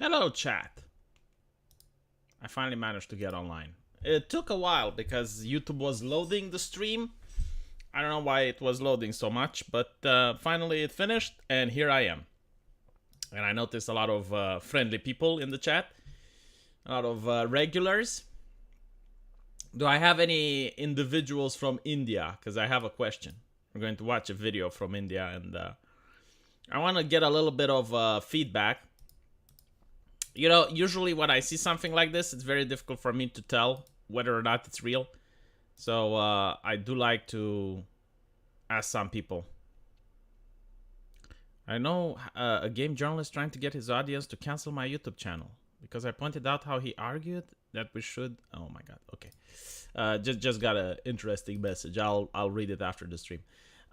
Hello, chat. I finally managed to get online. It took a while because YouTube was loading the stream. I don't know why it was loading so much, but finally it finished, and here I am. And I noticed a lot of friendly people in the chat, a lot of regulars. Do I have any individuals from India? Because I have a question. We're going to watch a video from India, and I want to get a little bit of feedback. You know, usually when I see something like this, it's very difficult for me to tell whether or not it's real. So I do like to ask some people. I know a game journalist trying to get his audience to cancel my YouTube channel because I pointed out how he argued that we should. Oh my god. Okay. Just got an interesting message. I'll read it after the stream.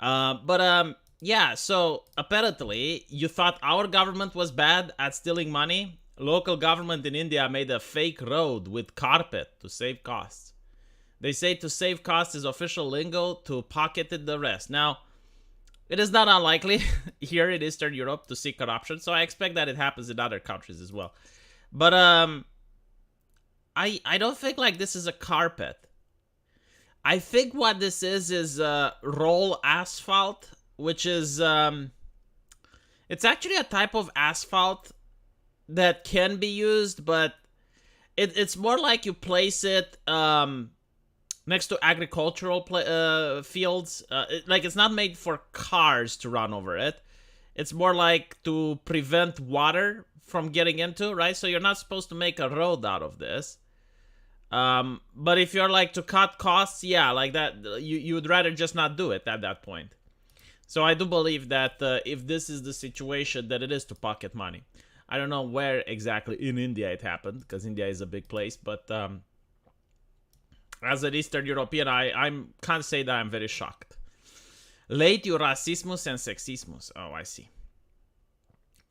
Yeah, so apparently you thought our government was bad at stealing money. Local government in India made a fake road with carpet to save costs. They say to save costs is official lingo, to pocketed the rest. Now, it is not unlikely here in Eastern Europe to see corruption, so I expect that it happens in other countries as well. But I don't think like this is a carpet. I think what this is roll asphalt, which is it's actually a type of asphalt that can be used, but it's more like you place it next to agricultural fields. Like it's not made for cars to run over it. It's more like to prevent water from getting into, right? So you're not supposed to make a road out of this. But if you're like to cut costs, yeah, like that, you would rather just not do it at that point. So I do believe that if this is the situation, that it is to pocket money. I don't know where exactly in India it happened, because India is a big place, but as an Eastern European, I can't say that I'm very shocked. Late you racismus and sexismus. Oh, I see.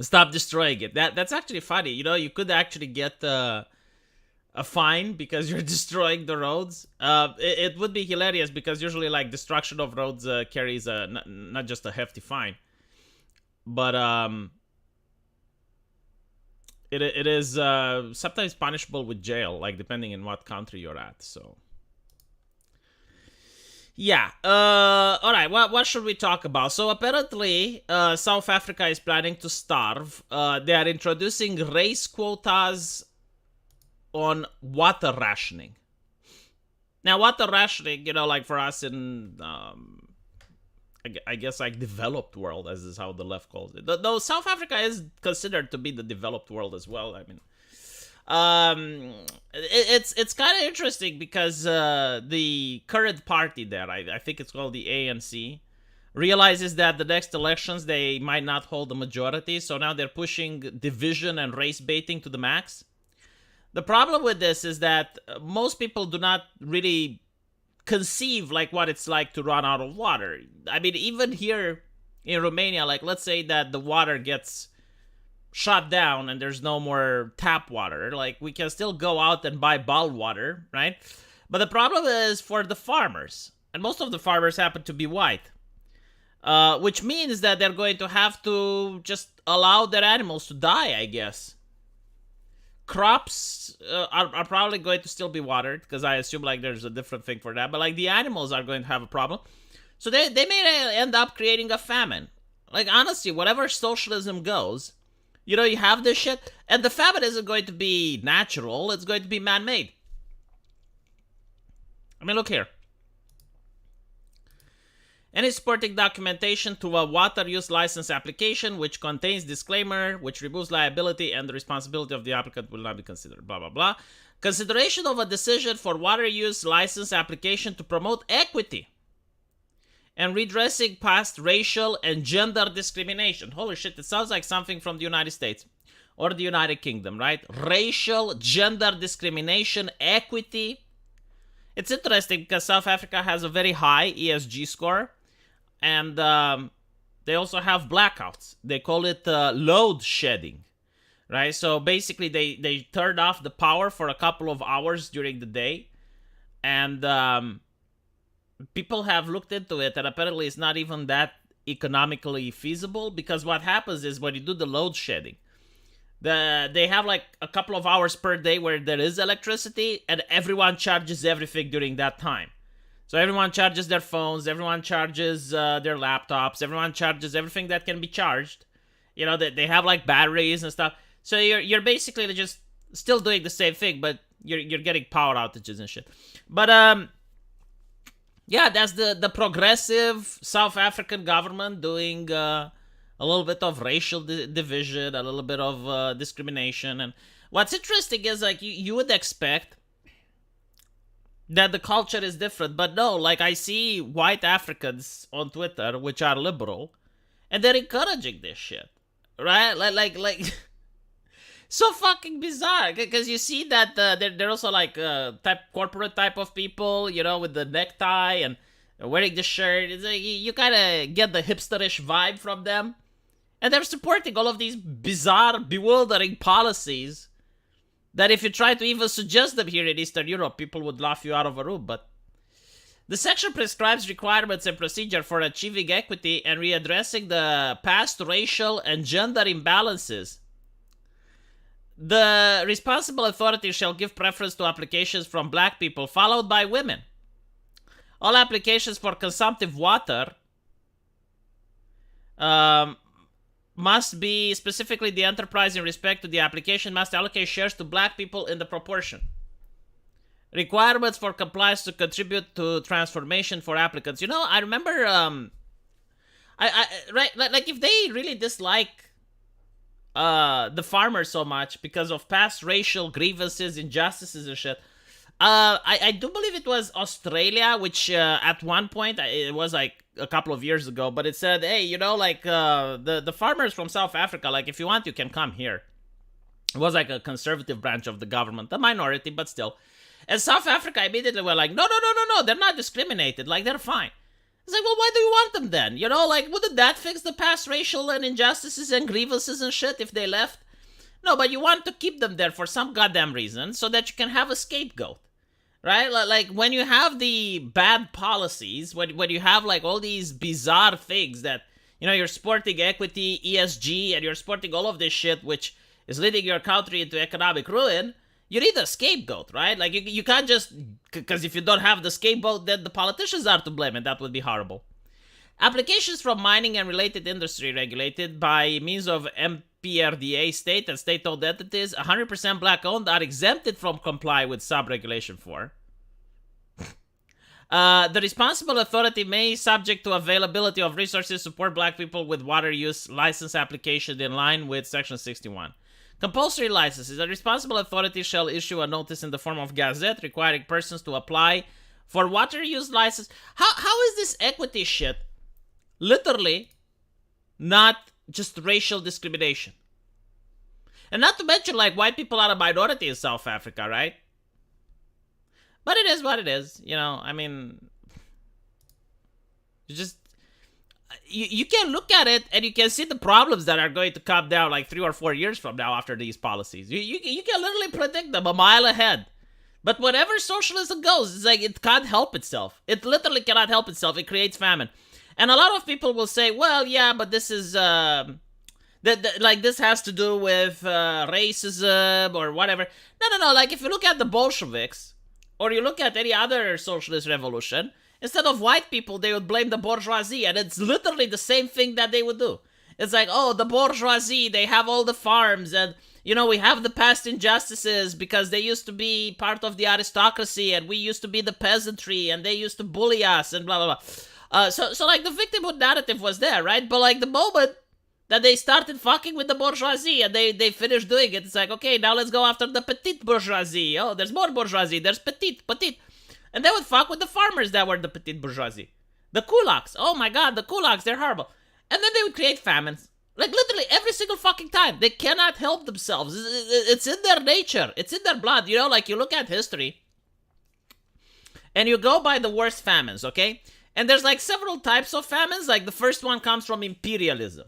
Stop destroying it. That's actually funny. You know, you could actually get a fine because you're destroying the roads. It would be hilarious because usually like destruction of roads carries not just a hefty fine, but it is sometimes punishable with jail, like depending in what country you're at. So yeah. All right. What should we talk about? So apparently, South Africa is planning to starve. They are introducing race quotas on water rationing. Now, water rationing, you know, like for us in, I guess like developed world, as is how the left calls it. Though South Africa is considered to be the developed world as well. I mean, it's kind of interesting because the current party there, I think it's called the ANC, realizes that the next elections they might not hold a majority, so now they're pushing division and race baiting to the max. The problem with this is that most people do not really conceive like what it's like to run out of water. I mean, even here in Romania, like let's say that the water gets shut down and there's no more tap water, like we can still go out and buy bottled water, right? But the problem is for the farmers, and most of the farmers happen to be white, which means that they're going to have to just allow their animals to die, I guess. Crops are probably going to still be watered, because I assume like there's a different thing for that, but like the animals are going to have a problem. So they may end up creating a famine. Like honestly, whatever socialism goes, you know, you have this shit, and the famine isn't going to be natural, it's going to be man-made. I mean, look here. Any supporting documentation to a water use license application which contains disclaimer, which removes liability and the responsibility of the applicant will not be considered, blah, blah, blah. Consideration of a decision for water use license application to promote equity and redressing past racial and gender discrimination. Holy shit, it sounds like something from the United States or the United Kingdom, right? Racial, gender discrimination, equity. It's interesting because South Africa has a very high ESG score. And they also have blackouts. They call it load shedding, right? So basically they turned off the power for a couple of hours during the day. And people have looked into it, and apparently it's not even that economically feasible, because what happens is when you do the load shedding, They have like a couple of hours per day where there is electricity, and everyone charges everything during that time. So everyone charges their phones, everyone charges their laptops, everyone charges everything that can be charged. You know, they have like batteries and stuff. So you're basically just still doing the same thing, but you're getting power outages and shit. But yeah, that's the progressive South African government doing a little bit of racial division, a little bit of discrimination. And what's interesting is like you would expect that the culture is different, but no, like I see white Africans on Twitter which are liberal, and they're encouraging this shit, right? Like so fucking bizarre, because you see that they're also like corporate type of people, you know, with the necktie and wearing the shirt. It's like you kind of get the hipsterish vibe from them, and they're supporting all of these bizarre, bewildering policies that if you try to even suggest them here in Eastern Europe, people would laugh you out of a room. But the section prescribes requirements and procedure for achieving equity and readdressing the past racial and gender imbalances. The responsible authority shall give preference to applications from black people, followed by women. All applications for consumptive water must be specifically the enterprise in respect to the application must allocate shares to black people in the proportion. Requirements for compliance to contribute to transformation for applicants. You know, I remember, right, like if they really dislike the farmers so much because of past racial grievances, injustices and shit, I do believe it was Australia, which at one point, it was like a couple of years ago, but it said, hey, you know, like the farmers from South Africa, like if you want, you can come here. It was like a conservative branch of the government, a minority, but still. And South Africa immediately were like, no, they're not discriminated, like they're fine. It's like, well, why do you want them then? You know, like, wouldn't that fix the past racial and injustices and grievances and shit if they left? No, but you want to keep them there for some goddamn reason so that you can have a scapegoat. Right? Like, when you have the bad policies, when you have, like, all these bizarre things that, you know, you're supporting equity, ESG, and you're supporting all of this shit, which is leading your country into economic ruin, you need a scapegoat, right? Like, you can't just, because if you don't have the scapegoat, then the politicians are to blame, and that would be horrible. Applications from mining and related industry regulated by means of PRDA state and state-owned entities, 100% black-owned, are exempted from comply with sub-regulation 4. The responsible authority may, subject to availability of resources, support black people with water use license application in line with Section 61. Compulsory licenses. The responsible authority shall issue a notice in the form of gazette requiring persons to apply for water use license. How is this equity shit literally not just racial discrimination? And not to mention, like, white people are a minority in South Africa, right? But it is what it is, you know. I mean, you can look at it and you can see the problems that are going to come down like 3 or 4 years from now after these policies. You can literally predict them a mile ahead. But whenever socialism goes, it's like it can't help itself. It literally cannot help itself. It creates famine. And a lot of people will say, well, yeah, but this is, like, this has to do with racism or whatever. No. Like, if you look at the Bolsheviks, or you look at any other socialist revolution, instead of white people, they would blame the bourgeoisie. And it's literally the same thing that they would do. It's like, oh, the bourgeoisie, they have all the farms. And, you know, we have the past injustices because they used to be part of the aristocracy. And we used to be the peasantry. And they used to bully us and blah, blah, blah. So like, the victimhood narrative was there, right? But, like, the moment that they started fucking with the bourgeoisie and they finished doing it, it's like, okay, now let's go after the petite bourgeoisie. Oh, there's more bourgeoisie. There's petite. And they would fuck with the farmers that were the petite bourgeoisie. The kulaks. Oh my god, the kulaks, they're horrible. And then they would create famines. Like, literally every single fucking time. They cannot help themselves. It's in their nature. It's in their blood. You know, like, you look at history and you go by the worst famines, okay? And there's, like, several types of famines. Like, the first one comes from imperialism.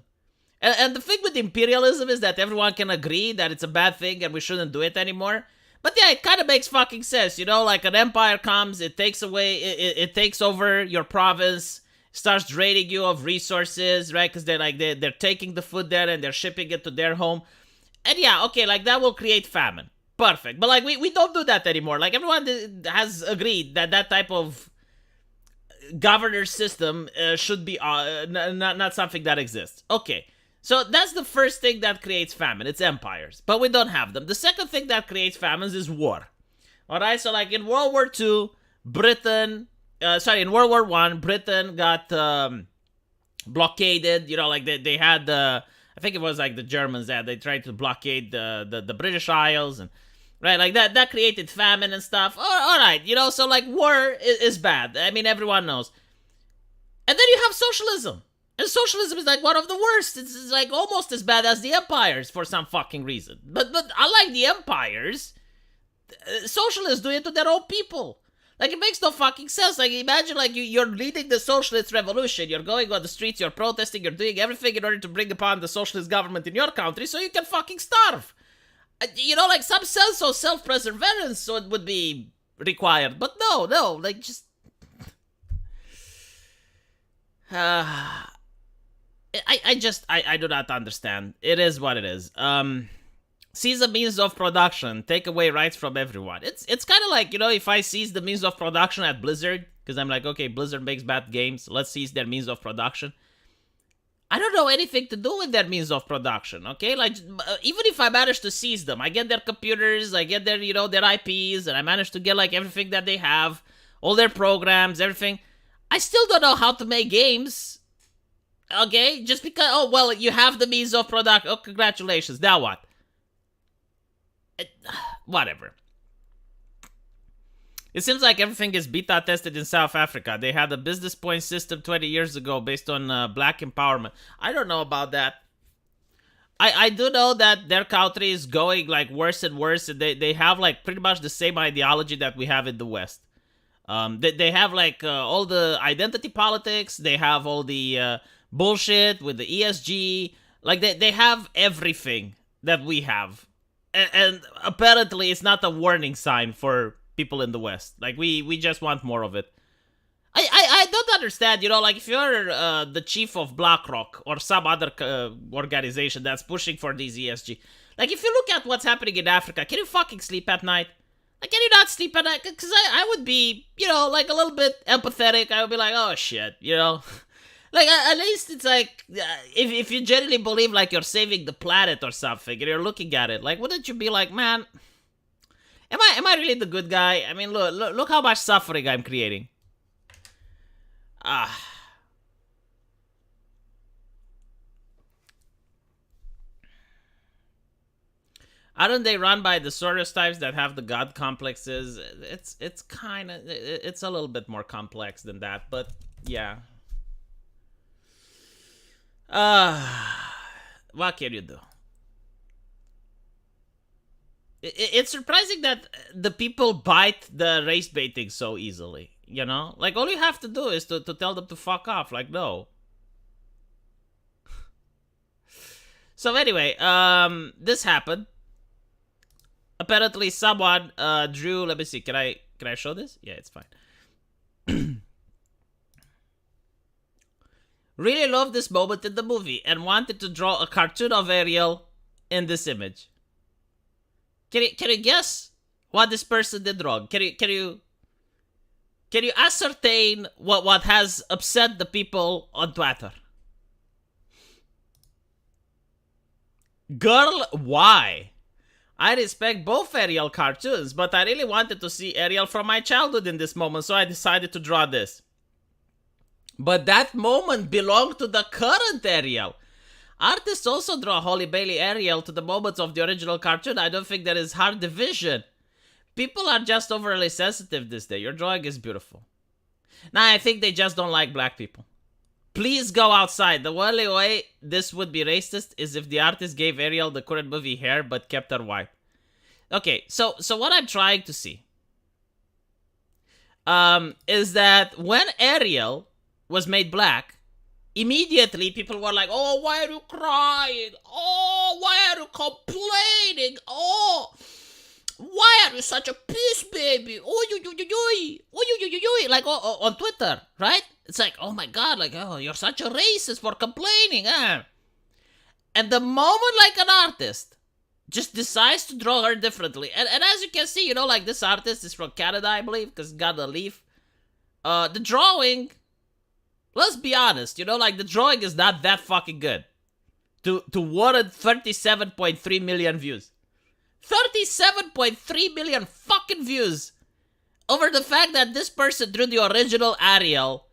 And the thing with imperialism is that everyone can agree that it's a bad thing and we shouldn't do it anymore. But yeah, it kind of makes fucking sense, you know? Like, an empire comes, it takes away, it takes over your province, starts draining you of resources, right? Because they're taking the food there and they're shipping it to their home. And yeah, okay, like that will create famine. Perfect. But like we don't do that anymore. Like everyone has agreed that that type of governor system should be not something that exists. Okay. So that's the first thing that creates famine. It's empires. But we don't have them. The second thing that creates famines is war. Alright, so like in World War II, in World War I, Britain got blockaded. You know, like they had I think it was like the Germans that they tried to blockade the British Isles, and right, like that created famine and stuff. All right, you know, so like war is bad. I mean, everyone knows. And then you have socialism. And socialism is like one of the worst. It's like almost as bad as the empires for some fucking reason. But unlike the empires, socialists do it to their own people. Like, it makes no fucking sense. Like, imagine, like, you're leading the socialist revolution. You're going on the streets, you're protesting, you're doing everything in order to bring upon the socialist government in your country so you can fucking starve. You know, like, some sense of self-preservation so it would be required. But no, like, just... I do not understand. It is what it is. Seize the means of production, take away rights from everyone. It's kind of like, you know, if I seize the means of production at Blizzard, because I'm like, okay, Blizzard makes bad games, let's seize their means of production. I don't know anything to do with their means of production, okay? Like, even if I manage to seize them, I get their computers, I get their, you know, their IPs, and I manage to get, like, everything that they have, all their programs, everything. I still don't know how to make games, okay? Just because, oh, well, you have the means of production. Oh, congratulations. Now what? Whatever. It seems like everything is beta tested in South Africa. They had a business point system 20 years ago based on black empowerment. I don't know about that. I do know that their country is going like worse and worse. And they have like pretty much the same ideology that we have in the West. They have like all the identity politics. They have all the bullshit with the ESG. Like they have everything that we have. And apparently it's not a warning sign for people in the West. Like, we just want more of it. I don't understand, you know, like, if you're the chief of BlackRock or some other organization that's pushing for these ESG, like, if you look at what's happening in Africa, can you fucking sleep at night? Like, can you not sleep at night? Because I would be, you know, like, a little bit empathetic. I would be like, oh, shit, you know? Like, at least it's like, if you genuinely believe, like, you're saving the planet or something, and you're looking at it, like, wouldn't you be like, man, am I really the good guy? I mean, look how much suffering I'm creating. Aren't they run by the Soros types that have the god complexes? It's kind of, it's a little bit more complex than that, but yeah. What can you do? It's surprising that the people bite the race baiting so easily, you know? Like, all you have to do is to tell them to fuck off. Like, no. So anyway, this happened. Apparently someone drew, let me see, can I show this? Yeah, it's fine. Really loved this moment in the movie and wanted to draw a cartoon of Ariel in this image. Can you guess what this person did wrong? Can you ascertain what has upset the people on Twitter? Girl, why? I respect both Ariel cartoons, but I really wanted to see Ariel from my childhood in this moment, so I decided to draw this. But that moment belonged to the current Ariel. Artists also draw Holly Bailey Ariel to the moments of the original cartoon. I don't think there is hard division. People are just overly sensitive this day. Your drawing is beautiful. Nah, I think they just don't like black people. Please go outside. The only way this would be racist is if the artist gave Ariel the current movie hair but kept her white. Okay, so what I'm trying to see is that when Ariel was made black, immediately people were like, oh, why are you crying? Oh, why are you complaining? Oh, why are you such a peace baby? Oh, you, like on Twitter, right? It's like, oh my god, like, oh, you're such a racist for complaining, huh? And the moment, like, an artist just decides to draw her differently. And as you can see, you know, like this artist is from Canada, I believe, because got a leaf. The drawing, let's be honest, you know, like the drawing is not that fucking good. To warrant 37.3 million views. 37.3 million fucking views over the fact that this person drew the original Ariel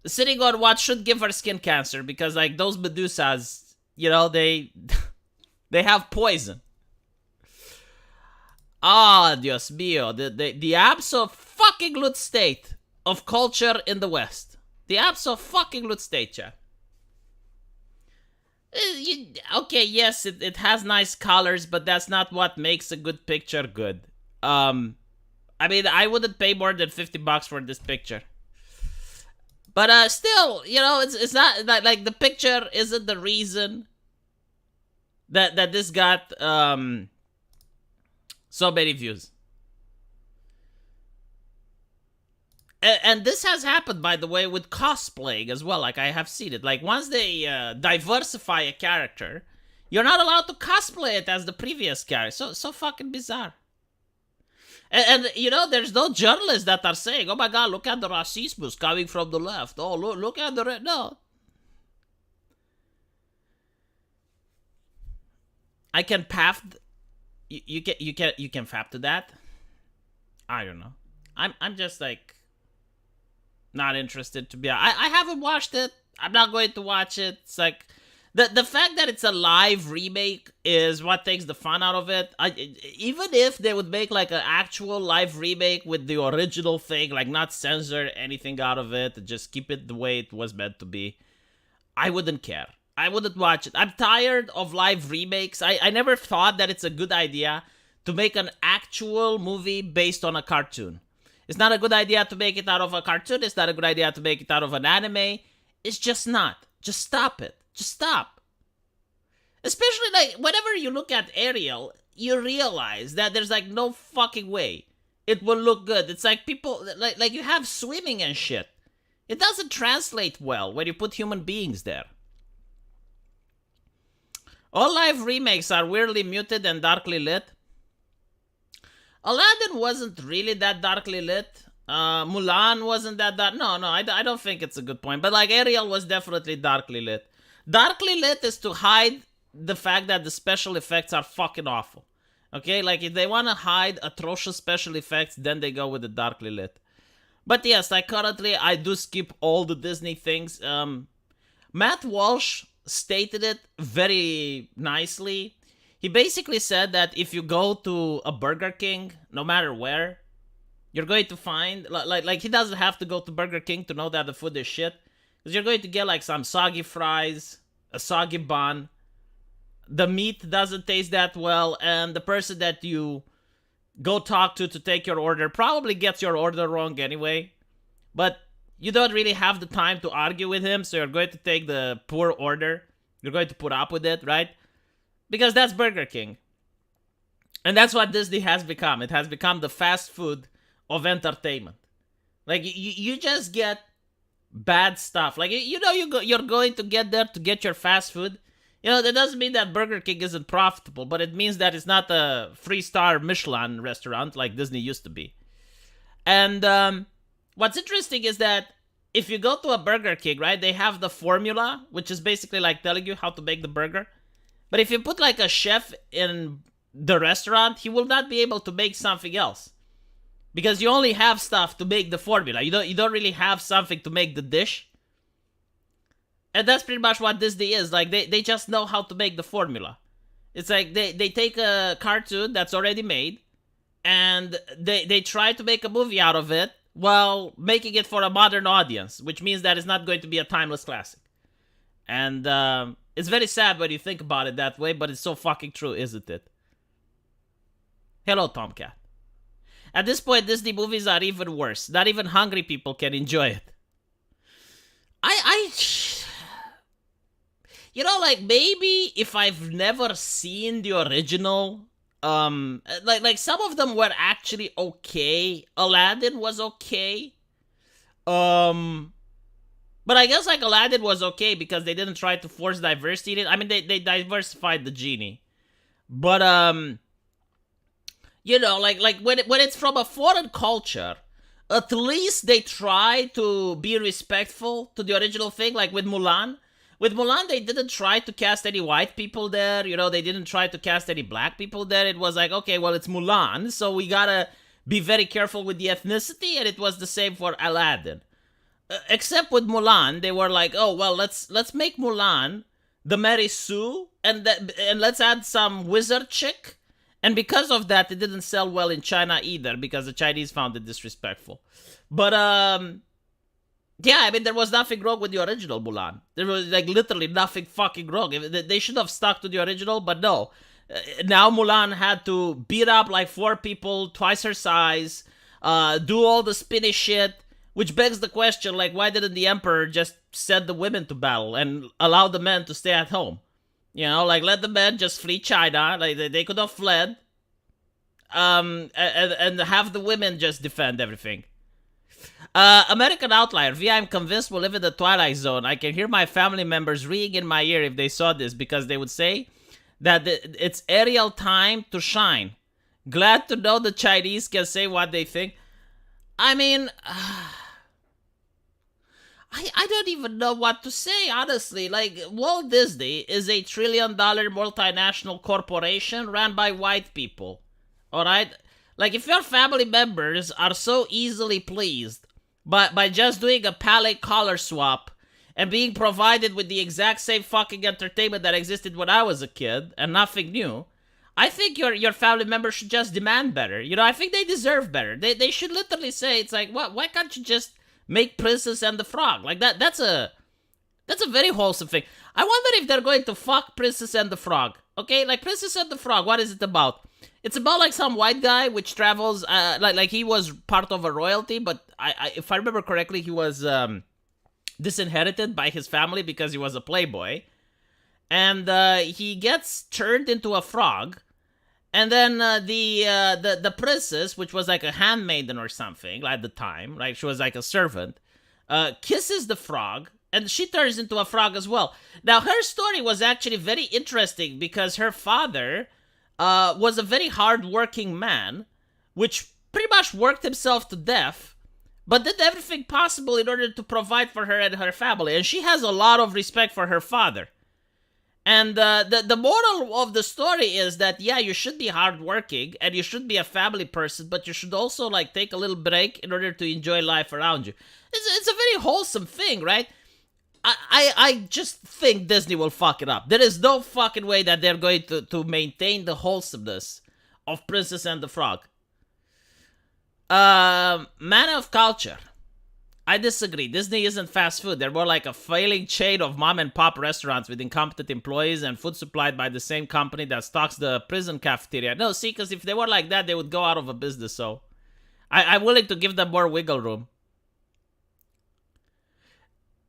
sitting on what should give her skin cancer, because like those Medusas, you know, they have poison. Ah, Dios mío, the abso-fucking-lut state of culture in the West. The abso-fucking-lut state, chat. Okay, yes, it has nice colors, but that's not what makes a good picture good. I mean, I wouldn't pay more than $50 for this picture. But still, you know, it's not like the picture isn't the reason that this got so many views. And this has happened, by the way, with cosplaying as well. Like, I have seen it. Like, once they diversify a character, you're not allowed to cosplay it as the previous character. So fucking bizarre. And you know, there's no journalists that are saying, oh my god, look at the racism coming from the left. Oh, look at the... No. I can path... You can fap to that? I don't know. I'm just like... not interested to be. I haven't watched it. I'm not going to watch it. It's like the fact that it's a live remake is what takes the fun out of it. Even if they would make like an actual live remake with the original thing, like not censor anything out of it, just keep it the way it was meant to be, I wouldn't care. I wouldn't watch it. I'm tired of live remakes. I never thought that it's a good idea to make an actual movie based on a cartoon. It's not a good idea to make it out of a cartoon. It's not a good idea to make it out of an anime. It's just not. Just stop it. Just stop. Especially like whenever you look at Ariel, you realize that there's like no fucking way it will look good. It's like people like you have swimming and shit. It doesn't translate well when you put human beings there. All live remakes are weirdly muted and darkly lit. Aladdin wasn't really that darkly lit. Mulan wasn't that dark. No, I don't think it's a good point. But like Ariel was definitely darkly lit. Darkly lit is to hide the fact that the special effects are fucking awful. Okay, like if they want to hide atrocious special effects, then they go with the darkly lit. But yes, like currently I do skip all the Disney things. Matt Walsh stated it very nicely. He basically said that if you go to a Burger King, no matter where, you're going to find, like he doesn't have to go to Burger King to know that the food is shit. Because you're going to get like some soggy fries, a soggy bun. The meat doesn't taste that well, and the person that you go talk to take your order probably gets your order wrong anyway. But you don't really have the time to argue with him, so you're going to take the poor order. You're going to put up with it, right? Because that's Burger King. And that's what Disney has become. It has become the fast food of entertainment. Like, you just get bad stuff. Like, you know you're going to get there to get your fast food. You know, that doesn't mean that Burger King isn't profitable, but it means that it's not a 3-star Michelin restaurant like Disney used to be. And what's interesting is that if you go to a Burger King, right, they have the formula, which is basically like telling you how to make the burger. But if you put like a chef in the restaurant, he will not be able to make something else. Because you only have stuff to make the formula. You don't really have something to make the dish. And that's pretty much what Disney is. Like, they just know how to make the formula. It's like they take a cartoon that's already made, and they try to make a movie out of it while making it for a modern audience, which means that it's not going to be a timeless classic. And it's very sad when you think about it that way, but it's so fucking true, isn't it? Hello, Tomcat. At this point, Disney movies are even worse. Not even hungry people can enjoy it. You know, like, maybe if I've never seen the original, like some of them were actually okay. Aladdin was okay. But I guess, like, Aladdin was okay because they didn't try to force diversity in it. I mean, they diversified the genie. But like when it's from a foreign culture, at least they try to be respectful to the original thing. Like with Mulan. With Mulan, they didn't try to cast any white people there. They didn't try to cast any black people there. It was like, okay, well, it's Mulan, so we gotta be very careful with the ethnicity, and it was the same for Aladdin. Except with Mulan, they were like, oh, well, let's make Mulan the Mary Sue, and let's add some wizard chick. And because of that, it didn't sell well in China either, because the Chinese found it disrespectful. But yeah, I mean, there was nothing wrong with the original Mulan. There was, like, literally nothing fucking wrong. They should have stuck to the original, but no. Now Mulan had to beat up, like, 4 people, twice her size, do all the spinny shit, which begs the question, like, why didn't the Emperor just send the women to battle and allow the men to stay at home? Like, let the men just flee China. Like, they could have fled. And have the women just defend everything. American Outlier. V, I'm convinced we'll live in the Twilight Zone. I can hear my family members ringing in my ear if they saw this, because they would say that it's Ariel time to shine. Glad to know the Chinese can say what they think. I mean, I don't even know what to say, honestly. Like, Walt Disney is a $1 trillion multinational corporation ran by white people. Alright? Like, if your family members are so easily pleased by just doing a palette color swap and being provided with the exact same fucking entertainment that existed when I was a kid and nothing new, I think your family members should just demand better. I think they deserve better. They should literally say, it's like, what? Why can't you just make Princess and the Frog? Like, that's a very wholesome thing. I wonder if they're going to fuck Princess and the Frog. Okay, like, Princess and the Frog, what is it about? It's about, like, some white guy which travels, like he was part of a royalty, but if I remember correctly, he was disinherited by his family because he was a playboy. And he gets turned into a frog. And then the princess, which was like a handmaiden or something at the time, right? She was like a servant, kisses the frog, and she turns into a frog as well. Now, her story was actually very interesting because her father was a very hard-working man, which pretty much worked himself to death, but did everything possible in order to provide for her and her family. And she has a lot of respect for her father. And the moral of the story is that, yeah, you should be hardworking and you should be a family person, but you should also, like, take a little break in order to enjoy life around you. It's a very wholesome thing, right? I just think Disney will fuck it up. There is no fucking way that they're going to maintain the wholesomeness of Princess and the Frog. Man of Culture. I disagree. Disney isn't fast food. They're more like a failing chain of mom and pop restaurants with incompetent employees and food supplied by the same company that stocks the prison cafeteria. No, see, because if they were like that, they would go out of a business, so I'm willing to give them more wiggle room.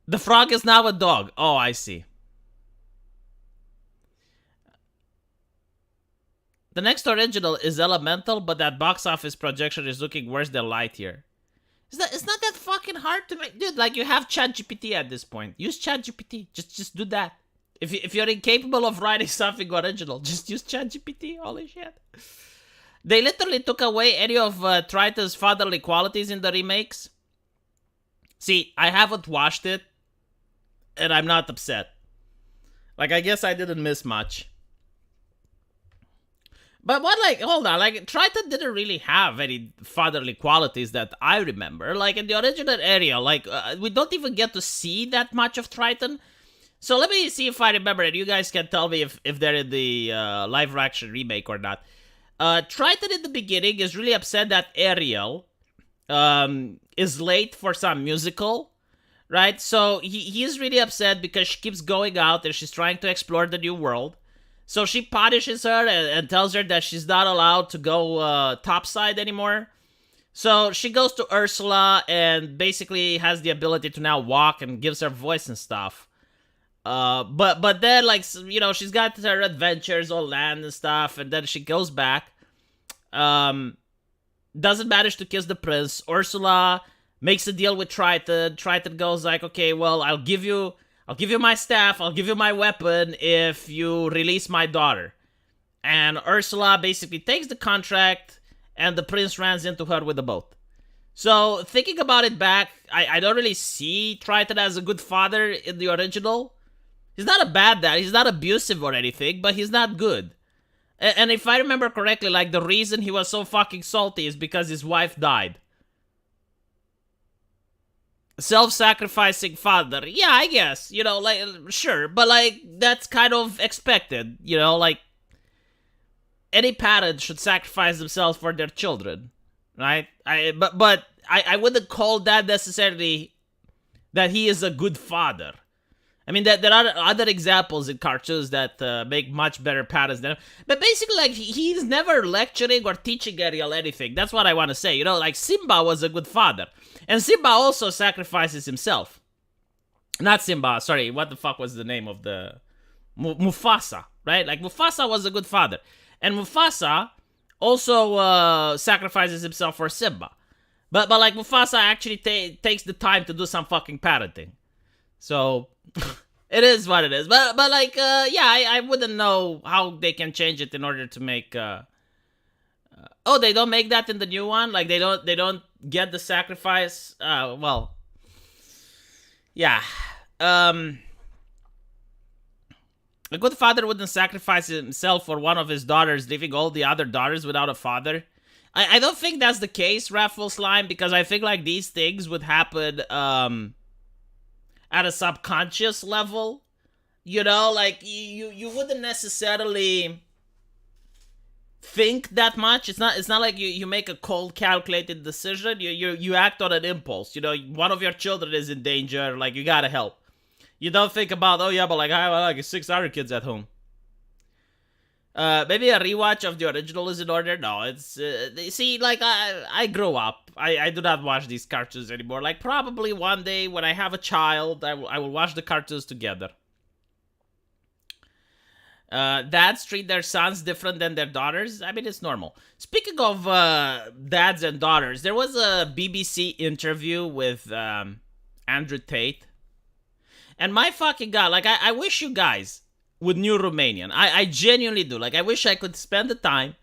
The frog is now a dog. Oh, I see. The next original is Elemental, but that box office projection is looking worse than Lightyear. It's not that fucking hard to make, dude. Like, you have ChatGPT at this point. Use ChatGPT. Just do that. If you're incapable of writing something original, just use ChatGPT. Holy shit. They literally took away any of Triton's fatherly qualities in the remakes. See, I haven't watched it, and I'm not upset. Like, I guess I didn't miss much. But what, like, hold on, like, Triton didn't really have any fatherly qualities that I remember. Like, in the original Ariel, like, we don't even get to see that much of Triton. So let me see if I remember it. You guys can tell me if they're in the live-action remake or not. Triton in the beginning is really upset that Ariel is late for some musical, right? So he's really upset because she keeps going out and she's trying to explore the new world. So she punishes her and tells her that she's not allowed to go topside anymore. So she goes to Ursula and basically has the ability to now walk and gives her voice and stuff. But then, like, you know, she's got her adventures on land and stuff, and then she goes back. Doesn't manage to kiss the prince. Ursula makes a deal with Triton. Triton goes like, okay, well, I'll give you my staff, I'll give you my weapon if you release my daughter. And Ursula basically takes the contract, and the prince runs into her with a boat. So, thinking about it back, I don't really see Triton as a good father in the original. He's not a bad dad, he's not abusive or anything, but he's not good. And if I remember correctly, like, the reason he was so fucking salty is because his wife died. Self-sacrificing father. Yeah, I guess. You know, like, sure. But, like, that's kind of expected. You know, like, any parent should sacrifice themselves for their children. Right? But I wouldn't call that necessarily that he is a good father. I mean, there are other examples in cartoons that make much better parents than him. But basically, like, he's never lecturing or teaching Ariel anything. That's what I want to say. You know, like, Simba was a good father. And Simba also sacrifices himself. Not Simba, sorry. What the fuck was the name of the... Mufasa, right? Like, Mufasa was a good father. And Mufasa also sacrifices himself for Simba. But like, Mufasa actually takes the time to do some fucking parenting. So, it is what it is. But like, yeah, I wouldn't know how they can change it in order to make... oh, they don't make that in the new one? Like, they don't get the sacrifice? Well... Yeah. A good father wouldn't sacrifice himself for one of his daughters, leaving all the other daughters without a father. I don't think that's the case, Raffle Slime, because I think, like, these things would happen, at a subconscious level. You know, like, you wouldn't necessarily think that much. It's not like you make a cold, calculated decision. You act on an impulse. You know, one of your children is in danger, like, you gotta help. You don't think about, oh yeah, but like, I have like 6 other kids at home. Maybe a rewatch of the original is in order. No, it's see, like, I grew up. I do not watch these cartoons anymore. Like, probably one day when I have a child, I will watch the cartoons together. Dads treat their sons different than their daughters. I mean, it's normal. Speaking of dads and daughters, there was a BBC interview with Andrew Tate. And my fucking god, like, I wish you guys would knew Romanian. I genuinely do. Like, I wish I could spend the time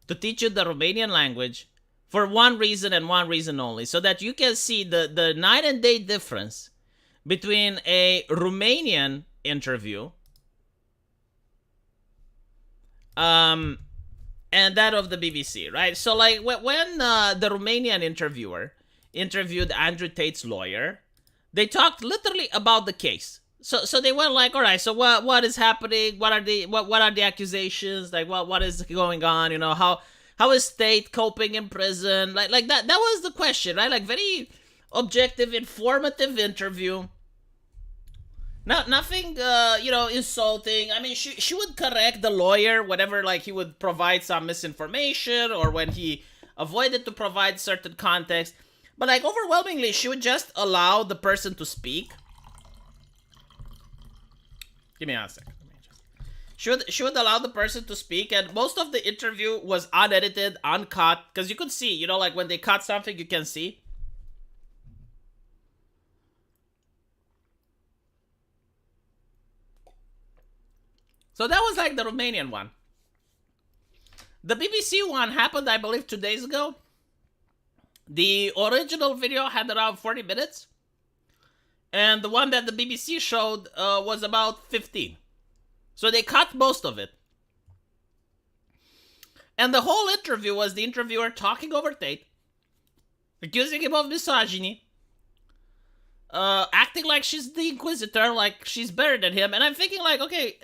to teach you the Romanian language for one reason and one reason only, so that you can see the night and day difference between a Romanian interview and that of the BBC, right? So, like, when the Romanian interviewer interviewed Andrew Tate's lawyer, they talked literally about the case. So they went like, all right, so what is happening? What are the accusations? Like, what is going on? You know, how is Tate coping in prison? Like that was the question, right? Like, very objective, informative interview. Nothing, you know, insulting. I mean, she would correct the lawyer whenever, like, he would provide some misinformation or when he avoided to provide certain context. But, like, overwhelmingly, she would just allow the person to speak. Give me a second. She would allow the person to speak, and most of the interview was unedited, uncut, because you could see, you know, like, when they cut something, you can see. So that was, like, the Romanian one. The BBC one happened, I believe, 2 days ago. The original video had around 40 minutes. And the one that the BBC showed was about 15. So they cut most of it. And the whole interview was the interviewer talking over Tate, accusing him of misogyny, acting like she's the inquisitor, like she's better than him. And I'm thinking, like, okay,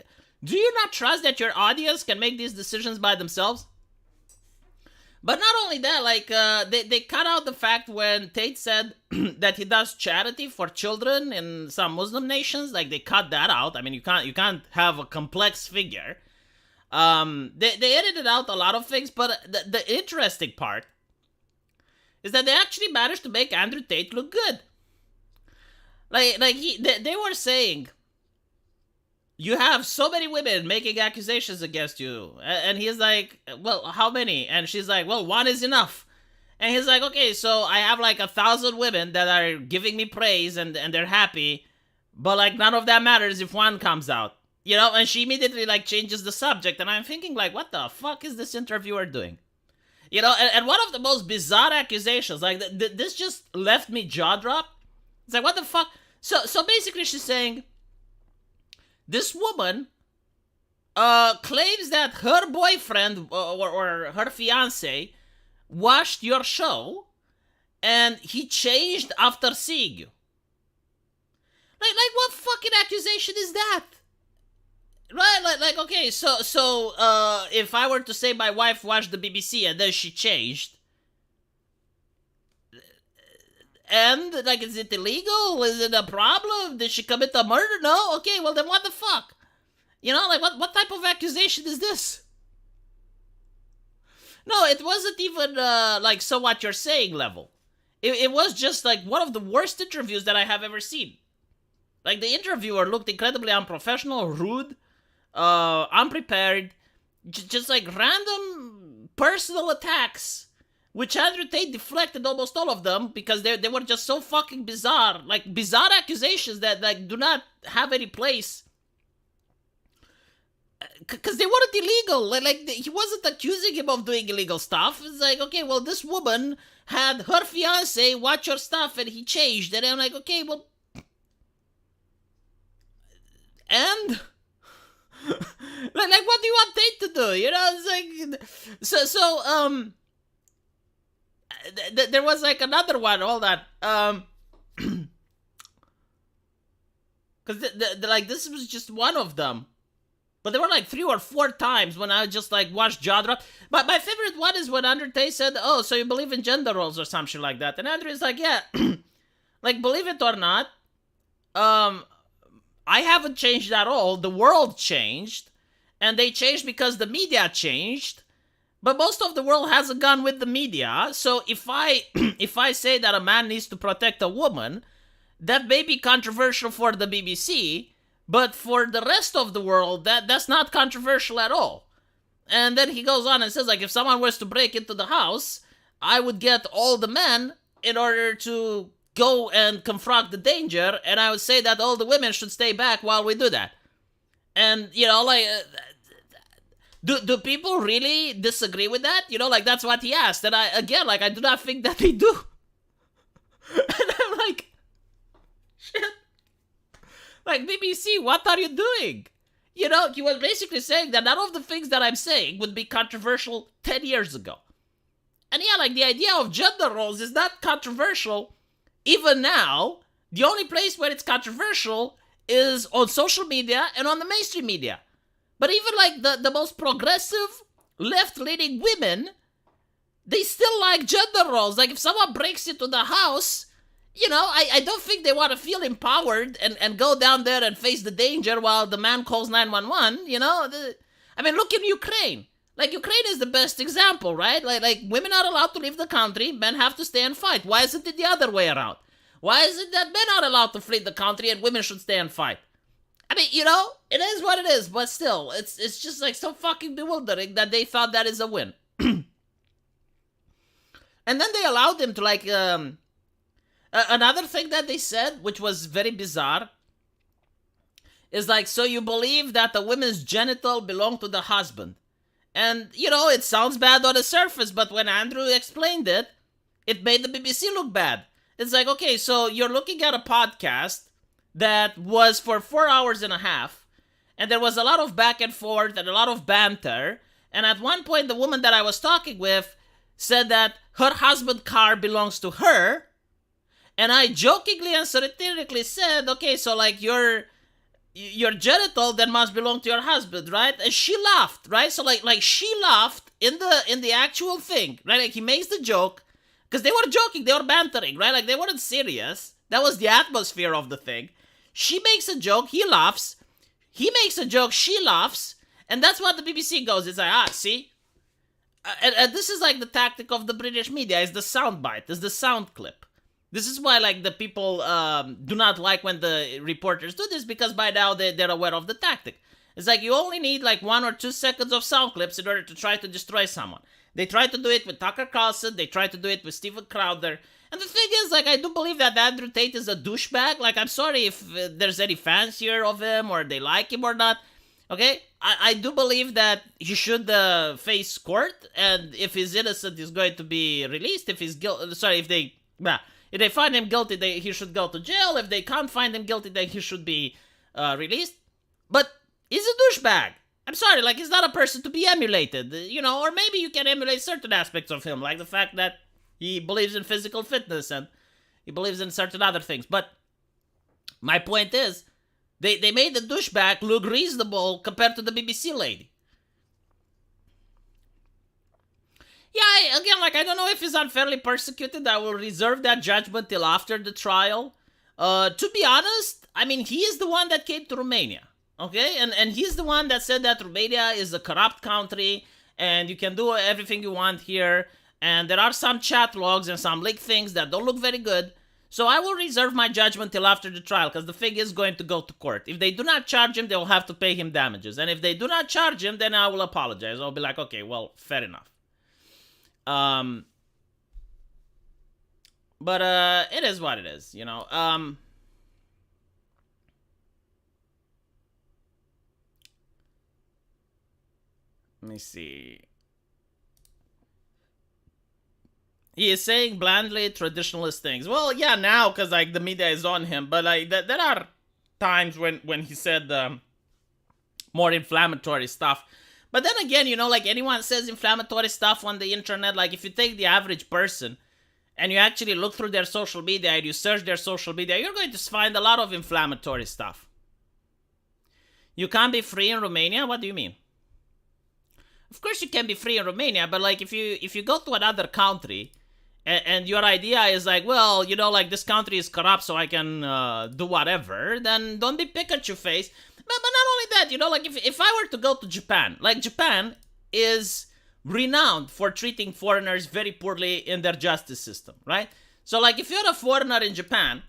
do you not trust that your audience can make these decisions by themselves? But not only that, like, they cut out the fact when Tate said that he does charity for children in some Muslim nations. Like, they cut that out. I mean, you can't have a complex figure. They edited out a lot of things, but the interesting part is that they actually managed to make Andrew Tate look good. They were saying, you have so many women making accusations against you. And he's like, well, how many? And she's like, well, one is enough. And he's like, okay, so I have like 1,000 women that are giving me praise and they're happy. But like, none of that matters if one comes out. And she immediately like changes the subject, and I'm thinking like, what the fuck is this interviewer doing? And one of the most bizarre accusations, like this just left me jaw dropped. It's like, what the fuck? So basically she's saying this woman claims that her boyfriend or her fiance watched your show and he changed after seeing you. Like what fucking accusation is that? Right, like okay, so if I were to say my wife watched the BBC and then she changed, and like, is it illegal? Is it a problem? Did she commit a murder? No? Okay, well then what the fuck? Like what type of accusation is this? No, it wasn't even like so what you're saying level. It was just like one of the worst interviews that I have ever seen. Like the interviewer looked incredibly unprofessional, rude, unprepared, just like random personal attacks, which Andrew Tate deflected almost all of them because they were just so fucking bizarre, like bizarre accusations that like do not have any place. Because they weren't illegal. Like he wasn't accusing him of doing illegal stuff. It's like, okay, well, this woman had her fiance watch your stuff and he changed. And I'm like, okay, well, and like what do you want Tate to do? It's like there was like another one. Hold on, because like this was just one of them. But there were like 3 or 4 times when I just like watched jaw drop. But my favorite one is when Andrew Tate said, "Oh, so you believe in gender roles or some shit like that?" And Andrew is like, "Yeah, like believe it or not, I haven't changed at all. The world changed, and they changed because the media changed. But most of the world hasn't gone with the media. So if I if I say that a man needs to protect a woman, that may be controversial for the BBC." But for the rest of the world, that's not controversial at all. And then he goes on and says, like, if someone was to break into the house, I would get all the men in order to go and confront the danger, and I would say that all the women should stay back while we do that. And, like, do people really disagree with that? Like, that's what he asked. And I do not think that they do. And I'm like, shit. Like, BBC, what are you doing? He was basically saying that none of the things that I'm saying would be controversial 10 years ago. And yeah, like, the idea of gender roles is not controversial even now. The only place where it's controversial is on social media and on the mainstream media. But even, like, the most progressive, left-leaning women, they still like gender roles. Like, if someone breaks into the house, I don't think they want to feel empowered and go down there and face the danger while the man calls 911, I mean, look in Ukraine. Like, Ukraine is the best example, right? Like women are allowed to leave the country, men have to stay and fight. Why isn't it the other way around? Why is it that men are allowed to flee the country and women should stay and fight? I mean, it is what it is, but still, it's just like so fucking bewildering that they thought that is a win. And then they allowed him to, like, another thing that they said, which was very bizarre, is like, so you believe that the woman's genital belong to the husband. And, it sounds bad on the surface, but when Andrew explained it, it made the BBC look bad. It's like, okay, so you're looking at a podcast that was for 4 hours and a half, and there was a lot of back and forth and a lot of banter, and at one point the woman that I was talking with said that her husband's car belongs to her. And I jokingly and satirically said, okay, so like your genital then must belong to your husband, right? And she laughed, right? So like she laughed in the actual thing, right? Like he makes the joke, because they were joking, they were bantering, right? Like they weren't serious. That was the atmosphere of the thing. She makes a joke, he laughs. He makes a joke, she laughs. And that's what the BBC goes. It's like, see? And this is like the tactic of the British media, is the soundbite, is the sound clip. This is why, like, the people do not like when the reporters do this, because by now they're aware of the tactic. It's like you only need, like, 1 or 2 seconds of sound clips in order to try to destroy someone. They tried to do it with Tucker Carlson. They tried to do it with Steven Crowder. And the thing is, like, I do believe that Andrew Tate is a douchebag. Like, I'm sorry if there's any fans here of him or they like him or not. Okay, I do believe that he should face court, and if he's innocent, he's going to be released. If he's guilty, sorry, if they find him guilty, he should go to jail. If they can't find him guilty, then he should be released. But he's a douchebag. I'm sorry, like, he's not a person to be emulated, or maybe you can emulate certain aspects of him, like the fact that he believes in physical fitness and he believes in certain other things. But my point is, they made the douchebag look reasonable compared to the BBC lady. Yeah, again, like, I don't know if he's unfairly persecuted. I will reserve that judgment till after the trial. To be honest, I mean, he is the one that came to Romania, okay? And he's the one that said that Romania is a corrupt country and you can do everything you want here. And there are some chat logs and some leaked things that don't look very good. So I will reserve my judgment till after the trial, because the thing is going to go to court. If they do not charge him, they will have to pay him damages. And if they do not charge him, then I will apologize. I'll be like, okay, well, fair enough. But it is what it is, Let me see. He is saying blandly traditionalist things. Well, yeah, now, because, like, the media is on him. But, like, there are times when he said more inflammatory stuff. But then again, like, anyone says inflammatory stuff on the internet. Like, if you take the average person and you actually look through their social media and you search their social media, you're going to find a lot of inflammatory stuff. You can't be free in Romania? What do you mean? Of course you can be free in Romania, but, like, if you go to another country and your idea is like, well, like, this country is corrupt so I can do whatever, then don't be Pikachu face. But not only that, like, if I were to go to Japan, like, Japan is renowned for treating foreigners very poorly in their justice system, right? So, like, if you're a foreigner in Japan,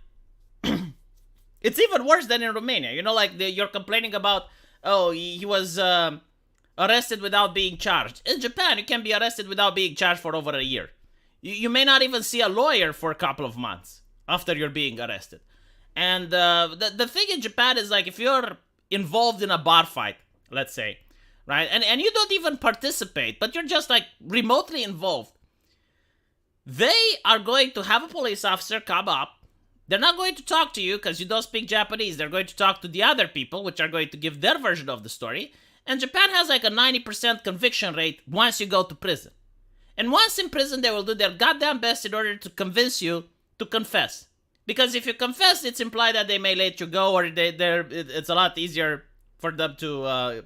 it's even worse than in Romania. Like, you're complaining about, oh, he was arrested without being charged. In Japan, you can be arrested without being charged for over a year. You may not even see a lawyer for a couple of months after you're being arrested. And the thing in Japan is, like, if you're involved in a bar fight, let's say, right, and you don't even participate, but you're just, like, remotely involved, they are going to have a police officer come up. They're not going to talk to you because you don't speak Japanese. They're going to talk to the other people, which are going to give their version of the story. And Japan has, like, a 90% conviction rate once you go to prison. And once in prison, they will do their goddamn best in order to convince you to confess. Because if you confess, it's implied that they may let you go, or it's a lot easier for them to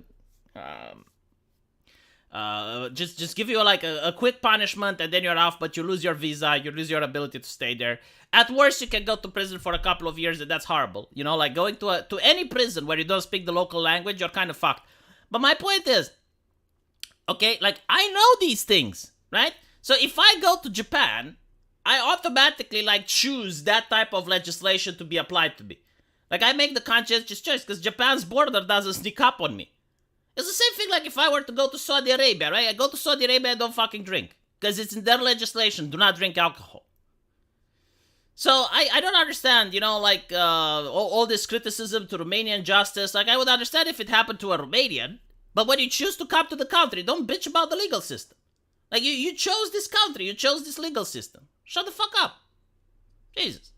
just give you, like, a quick punishment, and then you're off, but you lose your visa, you lose your ability to stay there. At worst, you can go to prison for a couple of years, and that's horrible. Like, going to any prison where you don't speak the local language, you're kind of fucked. But my point is, okay, like, I know these things, right? So if I go to Japan, I automatically, like, choose that type of legislation to be applied to me. Like, I make the conscientious choice because Japan's border doesn't sneak up on me. It's the same thing like if I were to go to Saudi Arabia, right? I go to Saudi Arabia, I don't fucking drink. Because it's in their legislation, do not drink alcohol. So I don't understand, like, all this criticism to Romanian justice. Like, I would understand if it happened to a Romanian, but when you choose to come to the country, don't bitch about the legal system. Like, you chose this country, you chose this legal system. Shut the fuck up. Jesus.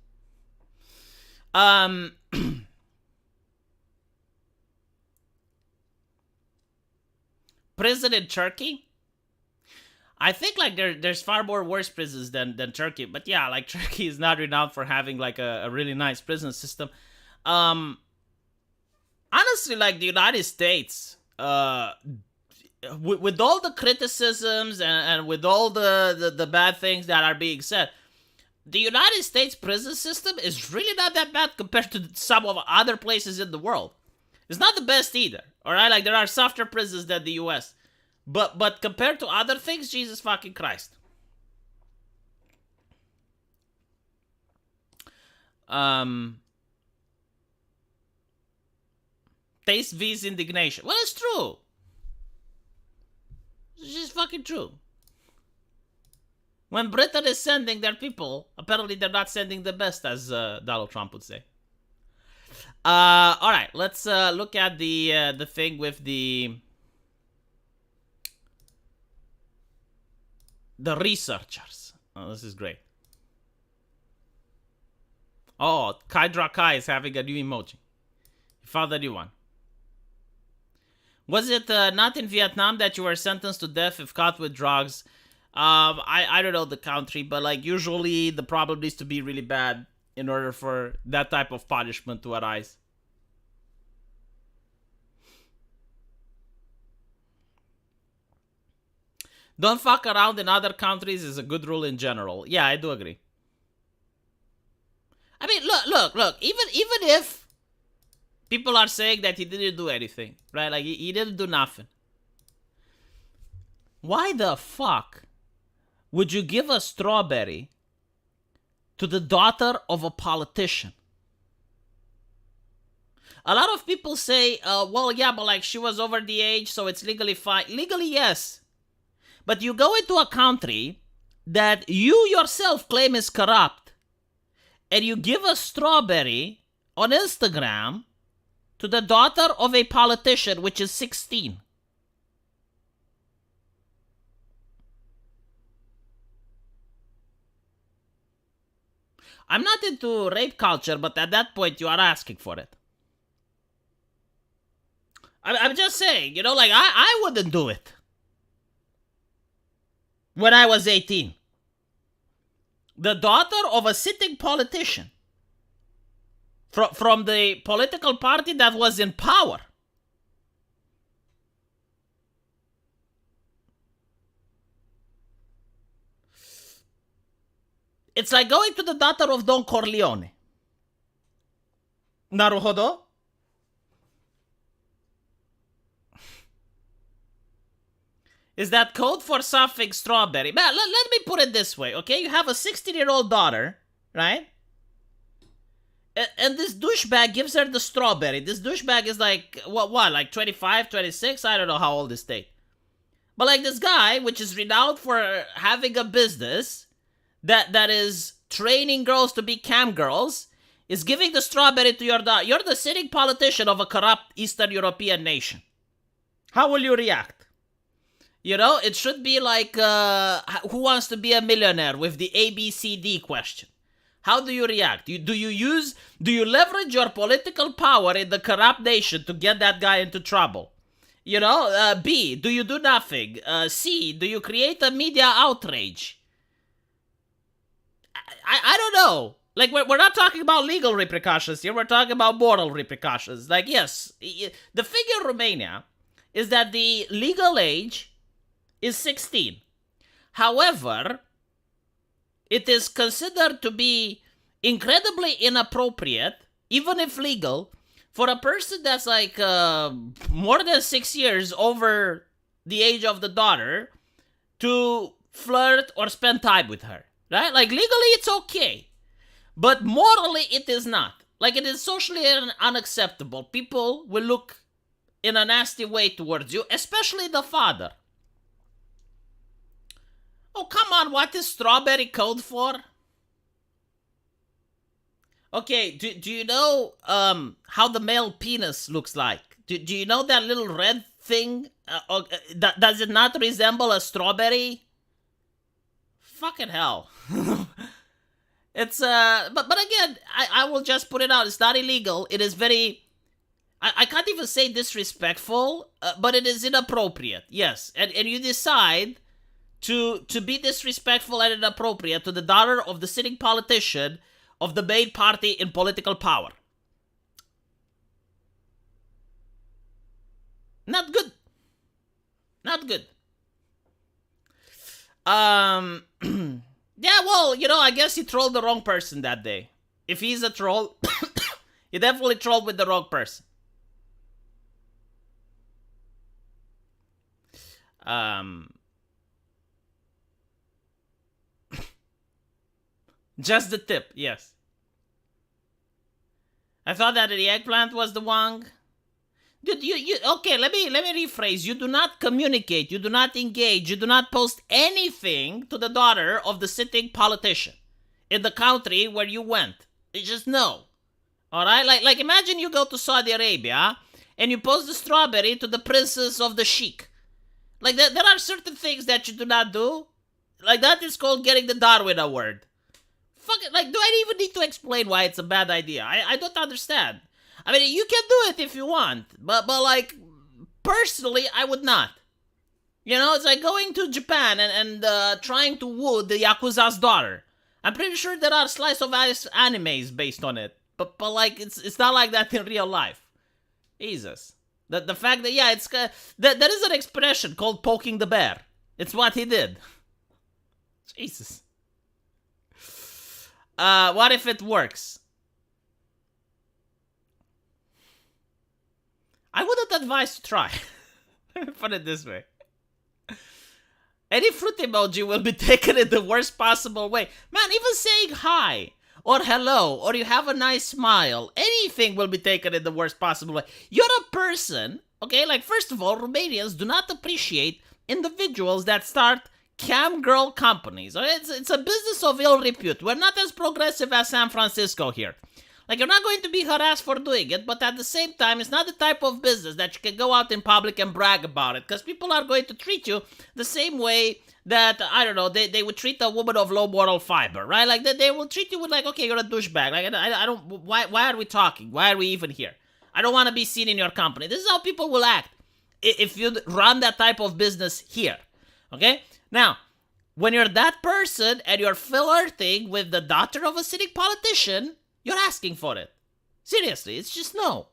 Prison in Turkey? I think, like, there's far more worse prisons than Turkey. But yeah, like, Turkey is not renowned for having, like, a really nice prison system. Honestly, like, the United States, with all the criticisms and with all the bad things that are being said, the United States prison system is really not that bad compared to some of other places in the world. It's not the best either, alright? Like, there are softer prisons than the US. But compared to other things, Jesus fucking Christ. Taste V's indignation. Well, it's true. It's just fucking true. When Britain is sending their people, apparently they're not sending the best, as Donald Trump would say. All right, let's look at the thing with the researchers. Oh, this is great. Oh, Kydra Kai is having a new emoji. He found a new one. Was it not in Vietnam that you were sentenced to death if caught with drugs? I don't know the country, but like usually the problem needs to be really bad in order for that type of punishment to arise. Don't fuck around in other countries is a good rule in general. Yeah, I do agree. I mean, look. Even if people are saying that he didn't do anything, right? Like, he didn't do nothing. Why the fuck would you give a strawberry to the daughter of a politician? A lot of people say, well, yeah, but like she was over the age, so it's legally fine. Legally, yes. But you go into a country that you yourself claim is corrupt, and you give a strawberry on Instagram to the daughter of a politician, which is 16. I'm not into rape culture, but at that point you are asking for it. I'm just saying, you know, like I wouldn't do it when I was 18. The daughter of a sitting politician from the political party that was in power. It's like going to the daughter of Don Corleone. Naruhodo? Is that code for something strawberry? Man, let me put it this way, okay? You have a 16-year-old daughter, right? And this douchebag gives her the strawberry. This douchebag is like, what, like 25, 26? I don't know how old is Tate. But like this guy, which is renowned for having a business that is training girls to be cam girls, is giving the strawberry to your daughter. You're the sitting politician of a corrupt Eastern European nation. How will you react? You know, it should be like, who wants to be a millionaire with the ABCD question. How do you react? Do you leverage your political power in the corrupt nation to get that guy into trouble? You know, B, do you do nothing? C, do you create a media outrage? I don't know. Like, we're not talking about legal repercussions here. We're talking about moral repercussions. Like, yes, the thing in Romania is that the legal age is 16. However, it is considered to be incredibly inappropriate, even if legal, for a person that's like more than 6 years over the age of the daughter to flirt or spend time with her, right? Like, legally it's okay, but morally it is not. Like, it is socially unacceptable. People will look in a nasty way towards you, especially the father. Oh, come on, what is strawberry code for? Okay, do you know how the male penis looks like? Do you know that little red thing? Does it not resemble a strawberry? Fucking hell. It's, but again, I will just put it out. It's not illegal. It is very, I can't even say disrespectful, but it is inappropriate. Yes, and you decide to be disrespectful and inappropriate to the daughter of the sitting politician of the main party in political power. Not good. Not good. Yeah, well, you know, I guess he trolled the wrong person that day. If he's a troll, he definitely trolled with the wrong person. Just the tip, yes. I thought that the eggplant was the Wang. Dude, you okay, let me rephrase. You do not communicate, you do not engage, you do not post anything to the daughter of the sitting politician in the country where you went. You just know. All right, like imagine you go to Saudi Arabia and you pose the strawberry to the princess of the sheik. Like there are certain things that you do not do. Like that is called getting the Darwin Award. Fuck it, like do I even need to explain why it's a bad idea? I don't understand. I mean, you can do it if you want, but like personally, I would not. You know, it's like going to Japan and trying to woo the Yakuza's daughter. I'm pretty sure there are slice of life animes based on it, but like it's not like that in real life. Jesus, the fact that it's there is an expression called poking the bear. It's what he did. Jesus. What if it works? I wouldn't advise to try. Let me put it this way. Any fruit emoji will be taken in the worst possible way. Man, even saying hi, or hello, or you have a nice smile, anything will be taken in the worst possible way. You're a person, okay? Like, first of all, Romanians do not appreciate individuals that start cam girl companies. It's a business of ill repute. We're not as progressive as San Francisco here. Like, you're not going to be harassed for doing it, but at the same time, it's not the type of business that you can go out in public and brag about it, because people are going to treat you the same way that, I don't know, they would treat a woman of low moral fiber, right? Like, they will treat you with, like, okay, you're a douchebag. Like, I don't, why are we talking? Why are we even here? I don't want to be seen in your company. This is how people will act if you run that type of business here, okay? Now, when you're that person and you're flirting with the daughter of a sitting politician, you're asking for it. Seriously, it's just no.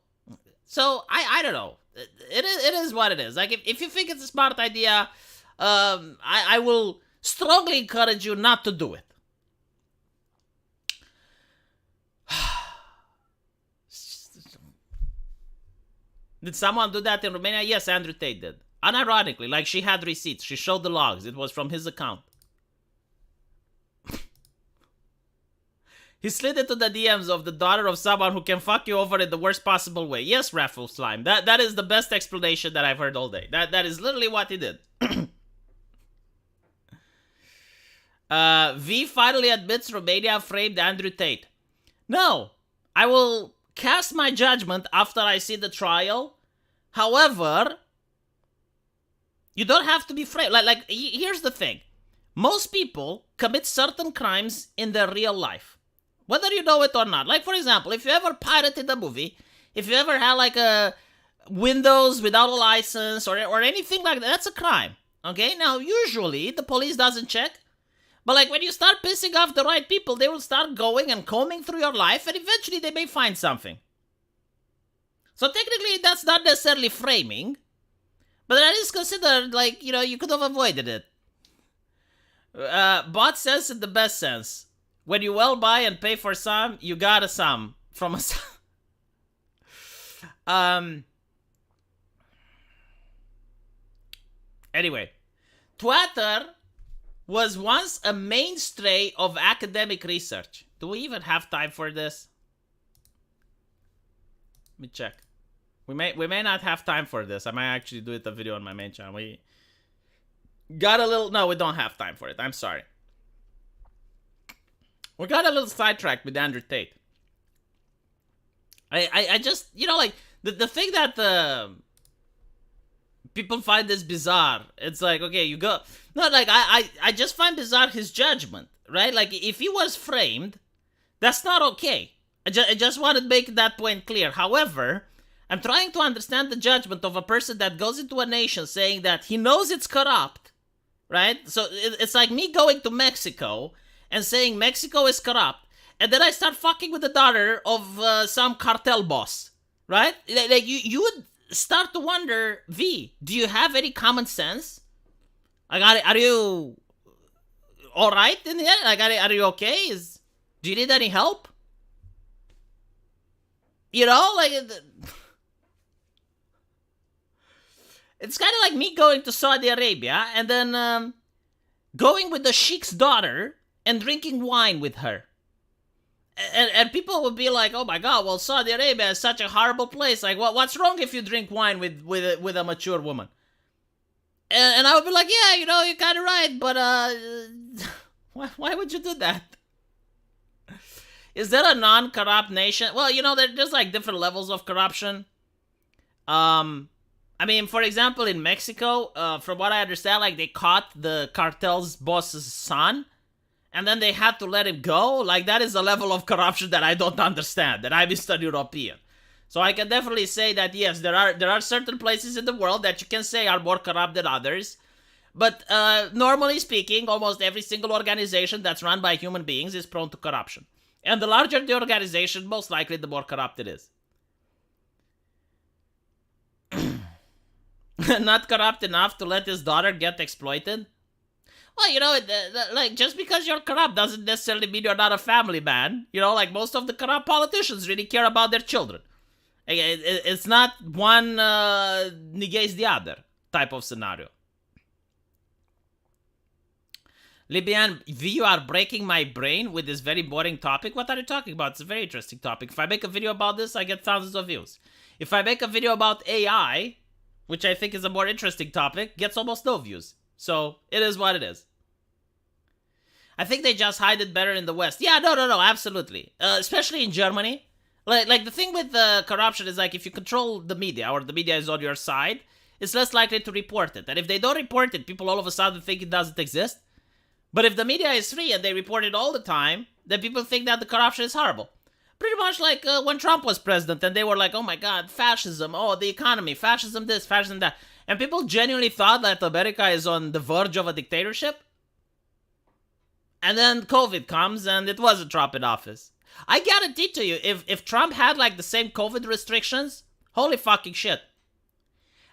So, I don't know. It is what it is. Like, if you think it's a smart idea, I will strongly encourage you not to do it. Did someone do that in Romania? Yes, Andrew Tate did. Unironically, like she had receipts. She showed the logs. It was from his account. He slid into the DMs of the daughter of someone who can fuck you over in the worst possible way. Yes, Raffle Slime. That is the best explanation that I've heard all day. That is literally what he did. V finally admits Romania framed Andrew Tate. No, I will cast my judgment after I see the trial. However, you don't have to be framed. Like here's the thing. Most people commit certain crimes in their real life, whether you know it or not. Like, for example, if you ever pirated a movie, if you ever had like a Windows without a license or anything like that, that's a crime. Okay? Now, usually the police doesn't check. But like when you start pissing off the right people, they will start going and combing through your life and eventually they may find something. So technically that's not necessarily framing, but that is considered like, you know, you could have avoided it. Bot says in the best sense, when you well buy and pay for some, you got a some from a Anyway, Twitter was once a mainstay of academic research. Do we even have time for this? Let me check. We may not have time for this. I might actually do it a video on my main channel. We got a little... No, we don't have time for it. I'm sorry. We got a little sidetracked with Andrew Tate. I just... You know, like, the thing that... people find this bizarre. It's like, okay, you go... No, like, I just find bizarre his judgment, right? Like, if he was framed, that's not okay. I just want to make that point clear. However, I'm trying to understand the judgment of a person that goes into a nation saying that he knows it's corrupt, right? So it's like me going to Mexico and saying Mexico is corrupt, and then I start fucking with the daughter of some cartel boss, right? Like you would start to wonder, V, do you have any common sense? Like, are you all right in the end? Like, are you okay? Do you need any help? You know, like, it's kind of like me going to Saudi Arabia and then going with the sheik's daughter and drinking wine with her. And people would be like, oh my god, well, Saudi Arabia is such a horrible place. Like, what's wrong if you drink wine with a mature woman? And I would be like, yeah, you know, you're kind of right, but why would you do that? Is there a non-corrupt nation? Well, there's like different levels of corruption. I mean, for example, in Mexico, from what I understand, like they caught the cartel's boss's son, and then they had to let him go. Like that is a level of corruption that I don't understand. That I'm Eastern European, so I can definitely say that yes, there are certain places in the world that you can say are more corrupt than others. But normally speaking, almost every single organization that's run by human beings is prone to corruption. And the larger the organization, most likely the more corrupt it is. Not corrupt enough to let his daughter get exploited? Well, like, just because you're corrupt doesn't necessarily mean you're not a family man. Like, most of the corrupt politicians really care about their children. It's not one negates the other type of scenario. Libyan, you are breaking my brain with this very boring topic. What are you talking about? It's a very interesting topic. If I make a video about this, I get thousands of views. If I make a video about AI, which I think is a more interesting topic, gets almost no views. So, it is what it is. I think they just hide it better in the West. Yeah, no, absolutely. Especially in Germany. Like the thing with corruption is like if you control the media, or the media is on your side, it's less likely to report it. And if they don't report it, people all of a sudden think it doesn't exist. But if the media is free and they report it all the time, then people think that the corruption is horrible. Pretty much like when Trump was president and they were like, oh my god, fascism, oh, the economy, fascism this, fascism that. And people genuinely thought that America is on the verge of a dictatorship. And then COVID comes and it wasn't Trump in office. I guarantee to you, if Trump had like the same COVID restrictions, holy fucking shit.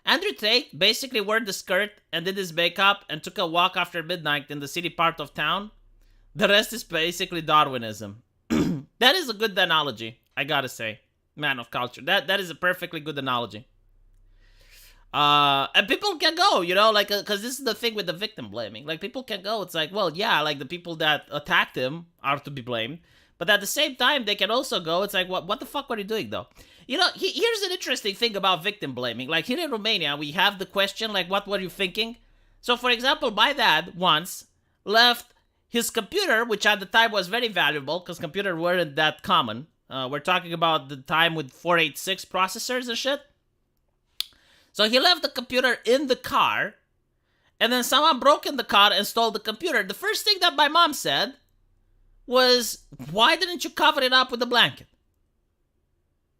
Andrew Tate basically wore the skirt and did his makeup and took a walk after midnight in the city part of town. The rest is basically Darwinism. That is a good analogy, I gotta say. Man of culture. That is a perfectly good analogy. And people can go, like, because this is the thing with the victim blaming. Like, people can go, it's like, well, yeah, like, the people that attacked him are to be blamed. But at the same time, they can also go, it's like, what the fuck were you doing, though? Here's an interesting thing about victim blaming. Like, here in Romania, we have the question, like, what were you thinking? So, for example, my dad once left his computer, which at the time was very valuable, because computers weren't that common. We're talking about the time with 486 processors and shit. So he left the computer in the car, and then someone broke in the car and stole the computer. The first thing that my mom said was, why didn't you cover it up with a blanket?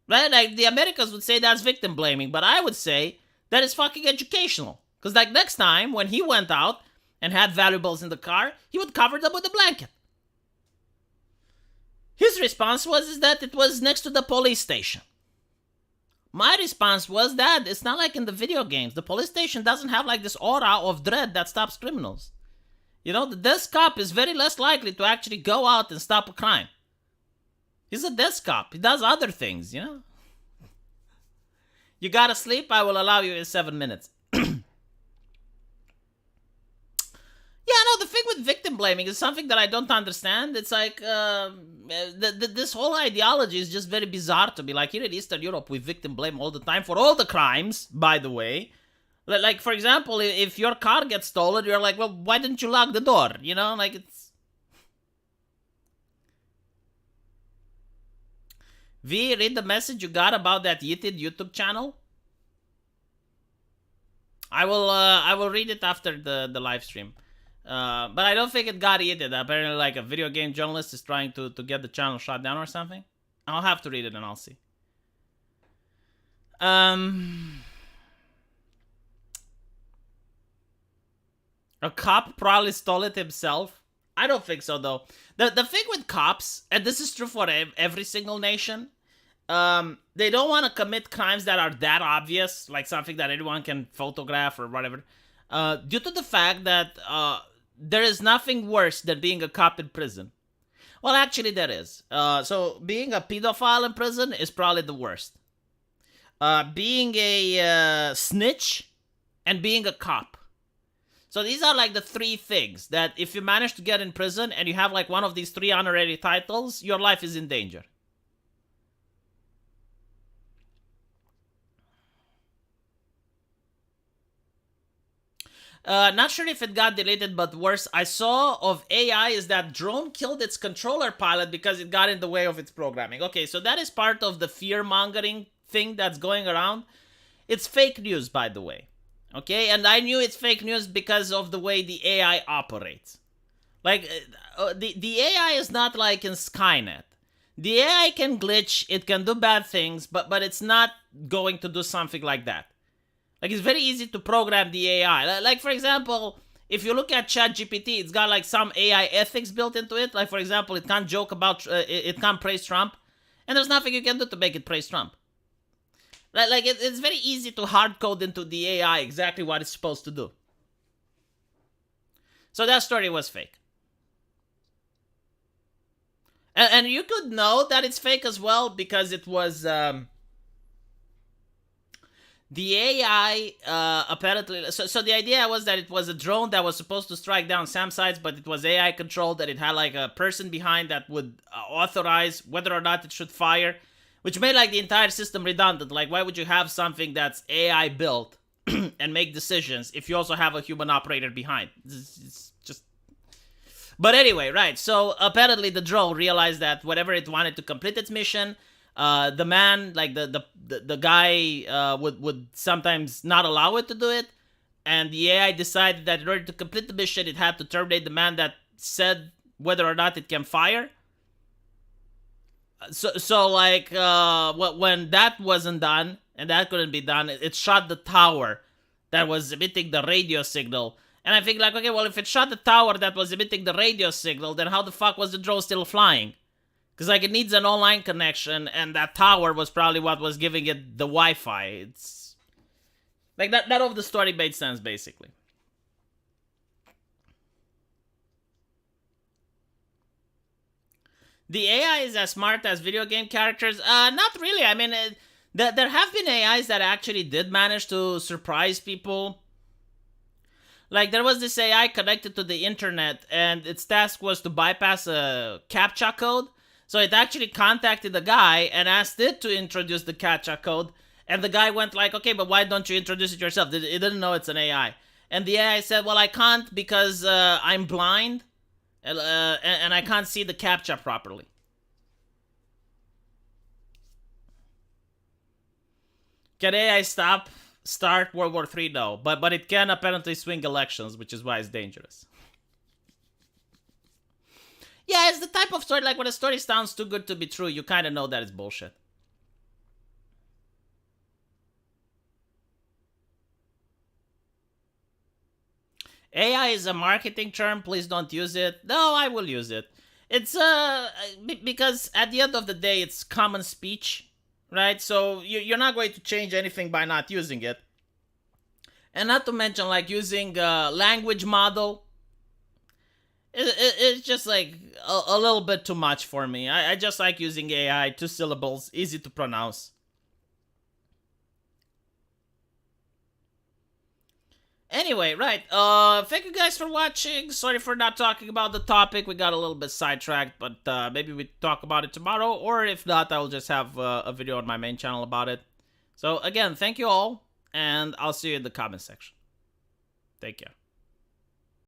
Right? Like, the Americans would say that's victim blaming, but I would say that is fucking educational. Because, like, next time when he went out and had valuables in the car, he would cover them with a blanket. His response was that it was next to the police station. My response was that it's not like in the video games. The police station doesn't have like this aura of dread that stops criminals. The desk cop is very less likely to actually go out and stop a crime. He's a desk cop. He does other things, You gotta sleep? I will allow you in 7 minutes. Yeah, no, the thing with victim blaming is something that I don't understand. It's like, this whole ideology is just very bizarre to me. Like, here in Eastern Europe, we victim blame all the time for all the crimes, by the way. Like, for example, if your car gets stolen, you're like, well, why didn't you lock the door? Like, it's... V, read the message you got about that Yeeted YouTube channel? I will read it after the live stream. But I don't think it got edited. Apparently, like, a video game journalist is trying to get the channel shut down or something. I'll have to read it and I'll see. A cop probably stole it himself. I don't think so, though. The thing with cops, and this is true for every single nation, they don't want to commit crimes that are that obvious, like something that anyone can photograph or whatever, due to the fact that there is nothing worse than being a cop in prison. Well, actually, there is. So, being a pedophile in prison is probably the worst. Being a snitch and being a cop. So, these are like the three things that if you manage to get in prison and you have like one of these three honorary titles, your life is in danger. Not sure if it got deleted, but worse I saw of AI is that drone killed its controller pilot because it got in the way of its programming. Okay, so that is part of the fear-mongering thing that's going around. It's fake news, by the way. Okay, and I knew it's fake news because of the way the AI operates. Like, the AI is not like in Skynet. The AI can glitch, it can do bad things, but it's not going to do something like that. Like, it's very easy to program the AI. Like, for example, if you look at ChatGPT, it's got like some AI ethics built into it. Like, for example, it can't joke about, it can't praise Trump, and there's nothing you can do to make it praise Trump. Like, it's very easy to hard code into the AI exactly what it's supposed to do. So that story was fake. And you could know that it's fake as well because it was, the AI, apparently, so the idea was that it was a drone that was supposed to strike down SAM sites, but it was AI controlled, that it had like a person behind that would authorize whether or not it should fire, which made like the entire system redundant. Like, why would you have something that's AI built and make decisions if you also have a human operator behind? It's just... But anyway, right, so apparently the drone realized that whenever it wanted to complete its mission, the man, like the guy, would sometimes not allow it to do it, and the AI decided that in order to complete the mission, it had to terminate the man that said whether or not it can fire. So like, when that wasn't done, and that couldn't be done, it shot the tower that was emitting the radio signal. And I think like, okay, well, if it shot the tower that was emitting the radio signal, then how the fuck was the drone still flying? Because, like, it needs an online connection, and that tower was probably what was giving it the Wi-Fi. It's... like, none of the story made sense, basically. The AI is as smart as video game characters? Not really. I mean, there have been AIs that actually did manage to surprise people. Like, there was this AI connected to the internet, and its task was to bypass a CAPTCHA code. So it actually contacted the guy and asked it to introduce the CAPTCHA code. And the guy went like, okay, but why don't you introduce it yourself? It didn't know it's an AI. And the AI said, well, I can't because I'm blind. And I can't see the CAPTCHA properly. Can AI start World War III? No. But it can apparently swing elections, which is why it's dangerous. Yeah, it's the type of story, like, when a story sounds too good to be true, you kind of know that it's bullshit. AI is a marketing term, please don't use it. No, I will use it. It's, because at the end of the day, it's common speech, right? So you're not going to change anything by not using it. And not to mention, like, using a language model. It's just like a little bit too much for me. I just like using AI, 2 syllables, easy to pronounce. Anyway, right, thank you guys for watching. Sorry for not talking about the topic. We got a little bit sidetracked, but maybe we talk about it tomorrow, or if not, I'll just have a video on my main channel about it. So again, thank you all, and I'll see you in the comment section. Take care.